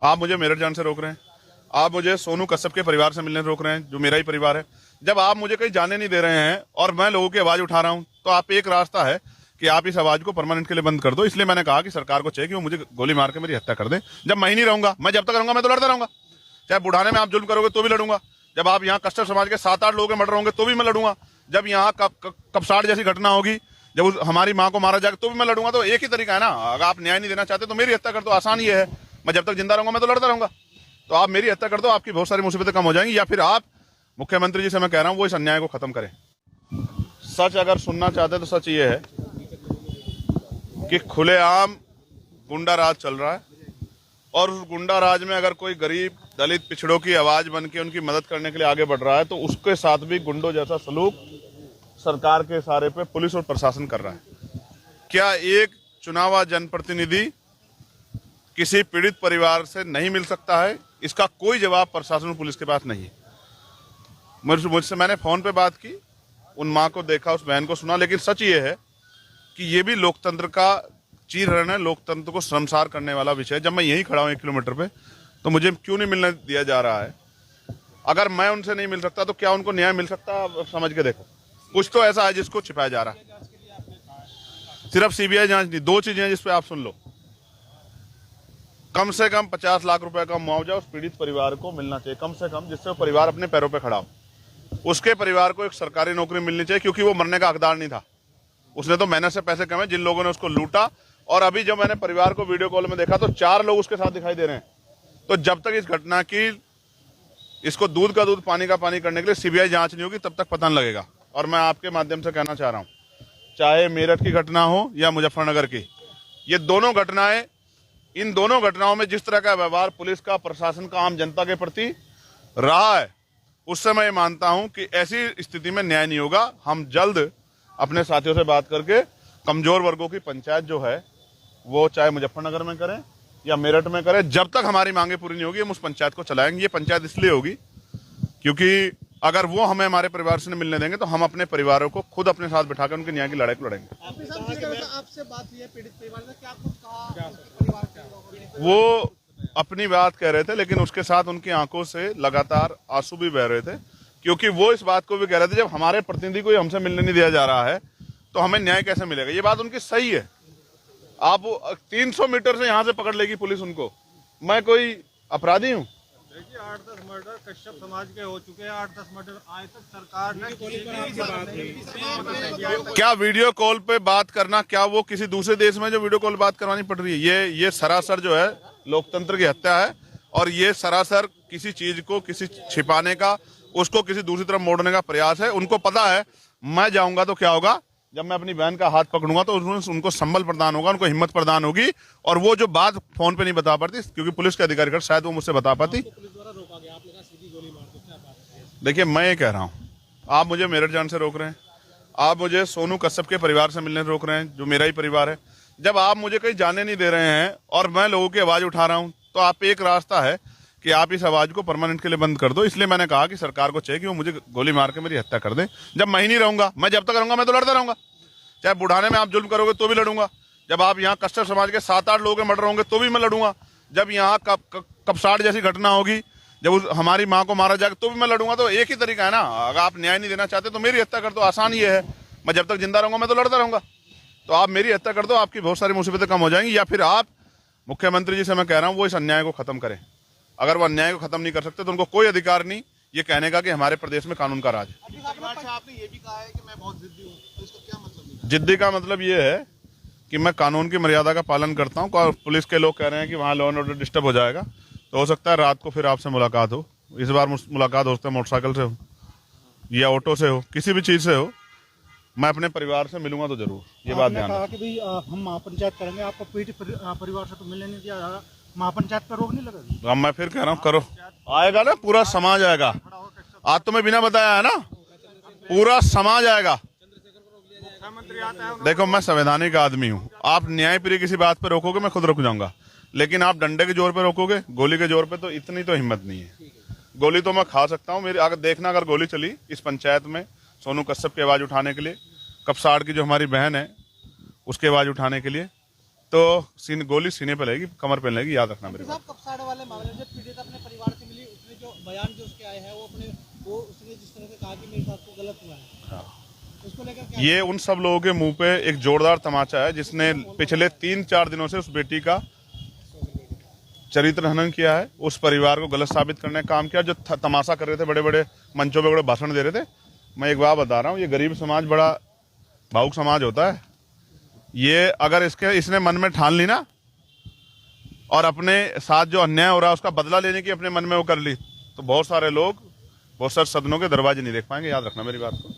आप मुझे मेरठ जाने से रोक रहे हैं, आप मुझे सोनू कश्यप के परिवार से मिलने से रोक रहे हैं, जो मेरा ही परिवार है। जब आप मुझे कहीं जाने नहीं दे रहे हैं और मैं लोगों की आवाज उठा रहा हूं, तो आप एक रास्ता है कि आप इस आवाज को परमानेंट के लिए बंद कर दो। इसलिए मैंने कहा कि सरकार को चाहिए कि वो मुझे गोली मार के मेरी हत्या कर दे। जब मैं ही नहीं रहूंगा, मैं जब तक रहूंगा मैं तो लड़ता रहूंगा। चाहे बुढ़ाने में आप जुल्म करोगे तो भी लड़ूंगा। जब आप यहाँ कश्यप समाज के 7-8 लोगों के मर्डर होंगे तो भी मैं लड़ूंगा। जब यहाँ कपसाड़ जैसी घटना होगी, जब हमारी माँ को मारा जाएगा तो भी मैं लड़ूंगा। तो एक ही तरीका है ना, अगर आप न्याय नहीं देना चाहते तो मेरी हत्या कर दो। आसान ये है, मैं जब तक जिंदा रहूंगा मैं तो लड़ता रहूंगा। तो आप मेरी हत्या कर दो, आपकी बहुत सारी मुसीबतें कम हो जाएंगी। या फिर आप मुख्यमंत्री जी से मैं कह रहा हूं वो इस अन्याय को खत्म करें। सच अगर सुनना चाहते तो सच ये है कि खुलेआम गुंडा राज चल रहा है, और उस गुंडा राज में अगर कोई गरीब दलित पिछड़ों की आवाज बन के उनकी मदद करने के लिए आगे बढ़ रहा है तो उसके साथ भी गुंडों जैसा सलूक सरकार के इशारे पे पुलिस और प्रशासन कर रहा है। क्या एक चुनावा जनप्रतिनिधि किसी पीड़ित परिवार से नहीं मिल सकता है? इसका कोई जवाब प्रशासन और पुलिस के पास नहीं है। मुझसे मैंने फोन पे बात की, उन माँ को देखा, उस बहन को सुना, लेकिन सच ये है कि ये भी लोकतंत्र का चीरहरण है, लोकतंत्र को शर्मसार करने वाला विषय है। जब मैं यहीं खड़ा हूं 1 किलोमीटर पे, तो मुझे क्यों नहीं मिलने दिया जा रहा है? अगर मैं उनसे नहीं मिल सकता तो क्या उनको न्याय मिल सकता? समझ के देखो, कुछ तो ऐसा है जिसको छिपाया जा रहा है। सिर्फ सीबीआई जांच नहीं, 2 चीजें हैं जिसपे आप सुन लो। कम से कम 50 लाख रुपए का मुआवजा उस पीड़ित परिवार को मिलना चाहिए, कम से कम, जिससे वो परिवार अपने पैरों पे खड़ा हो। उसके परिवार को एक सरकारी नौकरी मिलनी चाहिए, क्योंकि वो मरने का हकदार नहीं था। उसने तो मेहनत से पैसे कमाए, जिन लोगों ने उसको लूटा। और अभी जब मैंने परिवार को वीडियो कॉल में देखा तो 4 लोग उसके साथ दिखाई दे रहे हैं। तो जब तक इस घटना की, इसको दूध का दूध पानी का पानी करने के लिए सीबीआई जांच नहीं होगी, तब तक पता नहीं लगेगा। और मैं आपके माध्यम से कहना चाह रहा हूं, चाहे मेरठ की घटना हो या मुजफ्फरनगर की, ये दोनों घटनाएं, इन दोनों घटनाओं में जिस तरह का व्यवहार पुलिस का, प्रशासन का आम जनता के प्रति रहा है, उससे मैं ये मानता हूं कि ऐसी स्थिति में न्याय नहीं होगा। हम जल्द अपने साथियों से बात करके कमजोर वर्गों की पंचायत जो है वो चाहे मुजफ्फरनगर में करें या मेरठ में करें, जब तक हमारी मांगे पूरी नहीं होगी हम उस पंचायत को चलाएंगे। ये पंचायत इसलिए होगी क्योंकि अगर वो हमें हमारे परिवार से नहीं मिलने देंगे तो हम अपने परिवारों को खुद अपने साथ बिठाकर उनकी न्याय की लड़ाई को लड़ेंगे। आपसे बात हुई है पीड़ित परिवार से, क्या कुछ कहा? वो अपनी बात कह रहे थे, लेकिन उसके साथ उनकी आंखों से लगातार आंसू भी बह रहे थे, क्योंकि वो इस बात को भी कह रहे थे जब हमारे प्रतिनिधि को हमसे मिलने नहीं दिया जा रहा है तो हमें न्याय कैसे मिलेगा। ये बात उनकी सही है। आप 300 मीटर से यहाँ से पकड़ लेगी पुलिस उनको। मैं कोई अपराधी हूँ? देखिए 8-10 मर्डर कश्यप समाज के हो चुके हैं, 8-10 मर्डर आज तक सरकार ने क्या वीडियो कॉल पे बात करना, क्या वो किसी दूसरे देश में जो वीडियो कॉल बात करवानी पड़ रही है? ये सरासर जो है लोकतंत्र की हत्या है, और ये सरासर किसी चीज को किसी छिपाने का, उसको किसी दूसरी तरफ मोड़ने का प्रयास है। उनको पता है मैं जाऊंगा तो क्या होगा, जब मैं अपनी बहन का हाथ पकड़ूंगा तो उनको संबल प्रदान होगा, उनको हिम्मत प्रदान होगी, और वो जो बात फोन पे नहीं बता पाती क्योंकि पुलिस के अधिकारी कर, शायद वो मुझसे बता पाती। देखिए मैं ये कह रहा हूँ, आप मुझे मेरठ जाने से रोक रहे हैं, आप मुझे सोनू कश्यप के परिवार से मिलने से रोक रहे हैं, जो मेरा ही परिवार है। जब आप मुझे कहीं जाने नहीं दे रहे हैं और मैं लोगों की आवाज उठा रहा हूं, तो आप एक रास्ता है कि आप इस आवाज को परमानेंट के लिए बंद कर दो। इसलिए मैंने कहा कि सरकार को चाहिए कि वो मुझे गोली मार के मेरी हत्या कर दे। जब मैं ही नहीं रहूंगा, मैं जब तक रहूंगा मैं तो लड़ता रहूंगा। चाहे बुढ़ाने में आप जुल्म करोगे तो भी लड़ूंगा। जब आप यहाँ कश्यप समाज के 7-8 लोगों के मर्डर होंगे तो भी मैं लड़ूंगा। जब यहाँ कपसाड़ जैसी घटना होगी, जब हमारी माँ को मारा जाएगा तो भी मैं लड़ूंगा। तो एक ही तरीका है ना, अगर आप न्याय नहीं देना चाहते तो मेरी हत्या कर दो। आसान ये है, मैं जब तक जिंदा रहूंगा मैं तो लड़ता रहूंगा। तो आप मेरी हत्या कर दो, आपकी बहुत सारी मुसीबतें कम हो जाएंगी। या फिर आप मुख्यमंत्री जी से मैं कह रहा हूं वो इस अन्याय को खत्म करें। अगर वो अन्याय को खत्म नहीं कर सकते तो उनको कोई अधिकार नहीं ये कहने का कि हमारे प्रदेश में कानून का राज है। आपने ये भी कहा है कि मैं बहुत जिद्दी हूँ, तो इसका क्या मतलब? जिद्दी का मतलब ये है कि मैं कानून की मर्यादा का पालन करता हूँ। और पुलिस के लोग कह रहे हैं कि वहाँ लॉ एंड ऑर्डर डिस्टर्ब हो जाएगा, तो हो सकता है रात को फिर आपसे मुलाकात हो। इस बार मुलाकात हो सकता है मोटरसाइकिल से हो या ऑटो से हो, किसी भी चीज से हो। मैं अपने परिवार से मिलूंगा तो जरूर, ये बात ध्यान कहा कि भाई हम महापंचायत करेंगे, आपको पीड़ित परिवार से तो मिलने नहीं दिया जा रहा, महापंचायत पर रोक नहीं लगेगी? अब मैं फिर कह रहा हूँ करो, आएगा ना, पूरा समाज आएगा। आज तो मैं बिना बताया है ना, पूरा समाज आएगा। मुख्यमंत्री आता है, देखो मैं संवैधानिक आदमी हूँ, आप न्याय प्रिय किसी बात पे रोकोगे मैं खुद रुक जाऊंगा, लेकिन आप डंडे के जोर पे रोकोगे, गोली के जोर पे, तो इतनी तो हिम्मत नहीं है। गोली तो मैं खा सकता हूँ, मेरी अगर देखना, अगर गोली चली इस पंचायत में सोनू कश्यप की आवाज उठाने के लिए, कपसाड़ की जो हमारी बहन है उसकी आवाज उठाने के लिए, तो गोली सीने पे लगेगी, कमर पे लगेगी, याद रखना मेरी बात। साहब कपसाड़े वाले मामले में जब पीड़ित अपने परिवार से मिली, उसने जो बयान जो उसके आए हैं वो उसने जिस तरह से कहा कि मेरे साथ तो गलत हुआ है, हाँ। उसको लेकर क्या ये उन सब लोगों के मुंह पे एक जोरदार तमाचा है जिसने पिछले 3-4 दिनों से उस बेटी का चरित्र हनन किया है, उस परिवार को गलत साबित करने का काम किया। जो तमाशा कर रहे थे, बड़े बड़े मंचों पे बड़े भाषण दे रहे थे, मैं एक बात बता रहा हूँ, ये गरीब समाज बड़ा भावुक समाज होता है। ये अगर इसने मन में ठान ली ना, और अपने साथ जो अन्याय हो रहा है उसका बदला लेने की अपने मन में वो कर ली, तो बहुत सारे लोग बहुत सारे सदनों के दरवाजे नहीं देख पाएंगे, याद रखना मेरी बात को।